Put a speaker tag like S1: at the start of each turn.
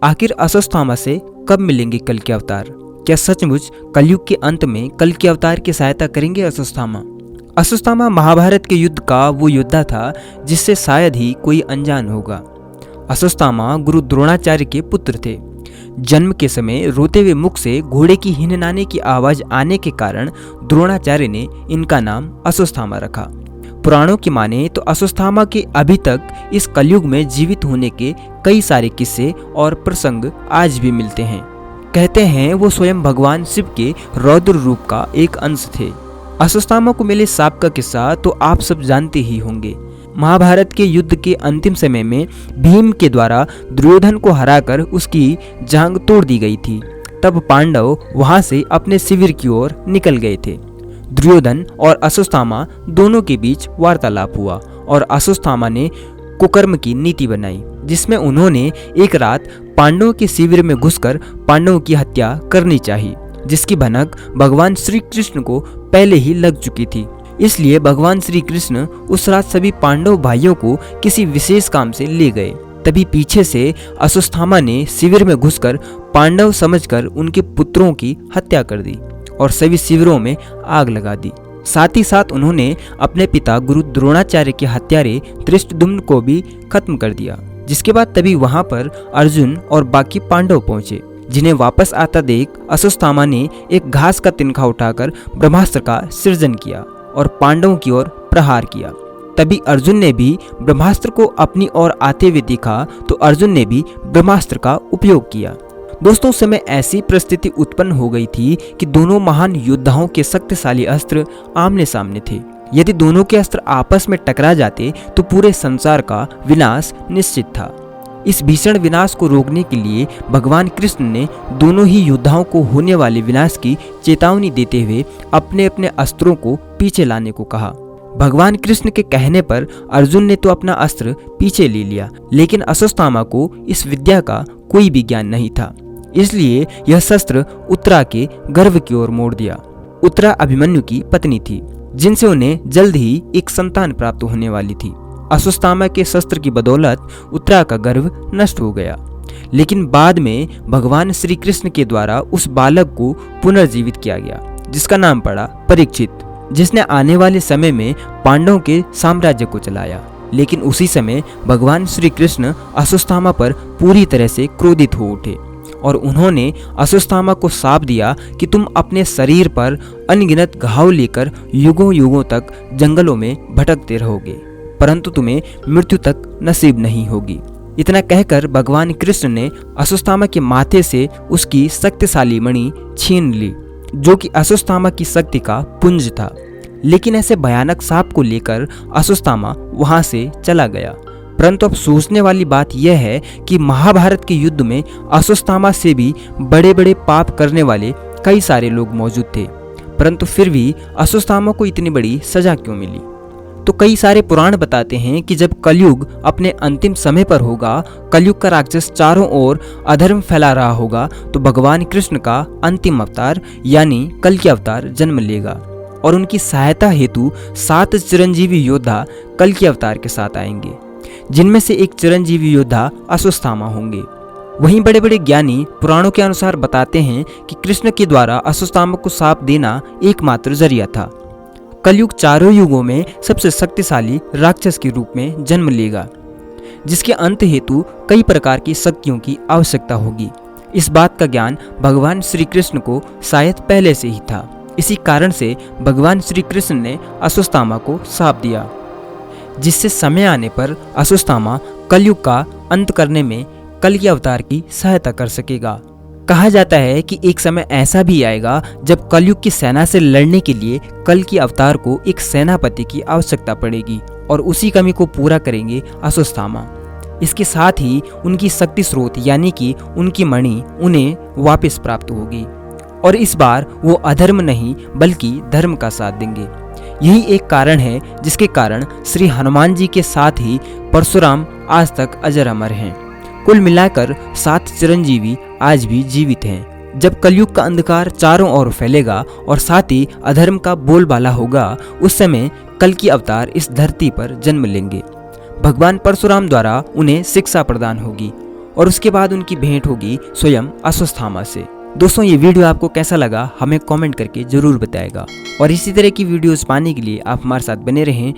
S1: आखिर अश्वत्थामा से कब मिलेंगे कल के अवतार? क्या सचमुच कलयुग के अंत में कल के अवतार की सहायता करेंगे अश्वत्थामा? अश्वत्थामा महाभारत के युद्ध का वो योद्धा था जिससे शायद ही कोई अनजान होगा। अश्वत्थामा गुरु द्रोणाचार्य के पुत्र थे। जन्म के समय रोते हुए मुख से घोड़े की हिननाने की आवाज आने के कारण द्रोणाचार्य ने इनका नाम अश्वत्थामा रखा। पुराणों की माने तो अश्वत्थामा के अभी तक इस कलयुग में जीवित होने के कई सारे किस्से और प्रसंग आज भी मिलते हैं। कहते हैं वो स्वयं भगवान शिव के रौद्र रूप का एक अंश थे। अश्वत्थामा को मिले सांप का किस्सा तो आप सब जानते ही होंगे। महाभारत के युद्ध के अंतिम समय में भीम के द्वारा दुर्योधन को हराकर उसकी जांघ तोड़ दी गई थी। तब पांडव वहां से अपने शिविर की ओर निकल गए थे। दुर्योधन और अश्वत्थामा दोनों के बीच वार्तालाप हुआ और अश्वत्थामा ने कुकर्म की नीति बनाई, जिसमें उन्होंने एक रात पांडवों के शिविर में घुसकर पांडवों की हत्या करनी चाहिए, जिसकी भनक भगवान श्री कृष्ण को पहले ही लग चुकी थी। इसलिए भगवान श्री कृष्ण उस रात सभी पांडव भाइयों को किसी विशेष काम से ले गए। तभी पीछे से अश्वत्थामा ने शिविर में घुसकर पांडव समझकर उनके पुत्रों की हत्या कर दी और सभी शिविरों में आग लगा दी। साथ ही साथ उन्होंने अपने पिता गुरु द्रोणाचार्य के हत्यारे धृष्टद्युम्न को भी खत्म कर दिया। जिसके बाद तभी वहां पर अर्जुन और बाकी पांडव पहुंचे, जिन्हें वापस आता देख अश्वत्थामा ने एक घास का तिनका उठाकर ब्रह्मास्त्र का सृजन किया और पांडवों की ओर प्रहार किया। तभी अर्जुन ने भी ब्रह्मास्त्र को अपनी ओर आते हुए देखा तो अर्जुन ने भी ब्रह्मास्त्र का उपयोग किया। दोस्तों, उस समय ऐसी परिस्थिति उत्पन्न हो गई थी कि दोनों महान योद्धाओं के शक्तिशाली अस्त्र आमने सामने थे। यदि दोनों के अस्त्र आपस में टकरा जाते तो पूरे संसार का विनाश निश्चित था। इस भीषण विनाश को रोकने के लिए भगवान कृष्ण ने दोनों ही योद्धाओं को होने वाले विनाश की चेतावनी देते हुए अपने अपने अस्त्रों को पीछे लाने को कहा। भगवान कृष्ण के कहने पर अर्जुन ने तो अपना अस्त्र पीछे ले लिया, लेकिन अश्वत्थामा को इस विद्या का कोई भी ज्ञान नहीं था। इसलिए यह शस्त्र उत्तरा के गर्भ की ओर मोड़ दिया। उत्तरा अभिमन्यु की पत्नी थी, जिनसे उन्हें जल्द ही एक संतान प्राप्त होने वाली थी। अश्वत्थामा के शस्त्र की बदौलत उत्तरा का गर्भ नष्ट हो गया, लेकिन बाद में भगवान श्री कृष्ण के द्वारा उस बालक को पुनर्जीवित किया गया, जिसका नाम पड़ा परीक्षित, जिसने आने वाले समय में पांडवों के साम्राज्य को चलाया। लेकिन उसी समय भगवान श्री कृष्ण अश्वत्थामा पर पूरी तरह से क्रोधित हो उठे और उन्होंने अश्वत्थामा को शाप दिया कि तुम अपने शरीर पर अनगिनत घाव लेकर युगों युगों तक जंगलों में भटकते रहोगे, परंतु तुम्हें मृत्यु तक नसीब नहीं होगी। इतना कहकर भगवान कृष्ण ने अश्वत्थामा के माथे से उसकी शक्तिशाली मणि छीन ली, जो कि अश्वत्थामा की शक्ति का पुंज था। लेकिन ऐसे भयानक शाप को लेकर अश्वत्थामा वहां से चला गया। परंतु अब सोचने वाली बात यह है कि महाभारत के युद्ध में अश्वत्थामा से भी बड़े बड़े पाप करने वाले कई सारे लोग मौजूद थे, परंतु फिर भी अश्वत्थामा को इतनी बड़ी सजा क्यों मिली? तो कई सारे पुराण बताते हैं कि जब कलयुग अपने अंतिम समय पर होगा, कलयुग का राक्षस चारों ओर अधर्म फैला रहा होगा, तो भगवान कृष्ण का अंतिम अवतार यानी कल के अवतार जन्म लेगा और उनकी सहायता हेतु 7 चिरंजीवी योद्धा कल के अवतार के साथ आएंगे, जिनमें से एक चिरंजीवी योद्धा अश्वत्थामा होंगे। वहीं बड़े बड़े ज्ञानी पुराणों के अनुसार बताते हैं कि कृष्ण के द्वारा अश्वत्थामा को शाप देना एकमात्र जरिया था। कलयुग चारों युगों में सबसे शक्तिशाली राक्षस के रूप में जन्म लेगा, जिसके अंत हेतु कई प्रकार की शक्तियों की आवश्यकता होगी। इस बात का ज्ञान भगवान श्री कृष्ण को शायद पहले से ही था। इसी कारण से भगवान श्री कृष्ण ने अश्वत्थामा को शाप दिया, जिससे समय आने पर अश्वत्थामा कलयुग का अंत करने में कल के अवतार की सहायता कर सकेगा। कहा जाता है कि एक समय ऐसा भी आएगा जब कलयुग की सेना से लड़ने के लिए कल के अवतार को एक सेनापति की आवश्यकता पड़ेगी और उसी कमी को पूरा करेंगे अश्वत्थामा। इसके साथ ही उनकी शक्ति स्रोत यानी कि उनकी मणि उन्हें वापस प्राप्त होगी और इस बार वो अधर्म नहीं बल्कि धर्म का साथ देंगे। यही एक कारण है जिसके कारण श्री हनुमान जी के साथ ही परशुराम आज तक अजर अमर हैं। कुल मिलाकर 7 चिरंजीवी आज भी जीवित हैं। जब कलयुग का अंधकार चारों ओर फैलेगा और साथ ही अधर्म का बोलबाला होगा, उस समय कल की अवतार इस धरती पर जन्म लेंगे। भगवान परशुराम द्वारा उन्हें शिक्षा प्रदान होगी और उसके बाद उनकी भेंट होगी स्वयं अश्वत्थामा से। दोस्तों, ये वीडियो आपको कैसा लगा हमें कमेंट करके जरूर बताएगा और इसी तरह की वीडियोस पाने के लिए आप हमारे साथ बने रहें।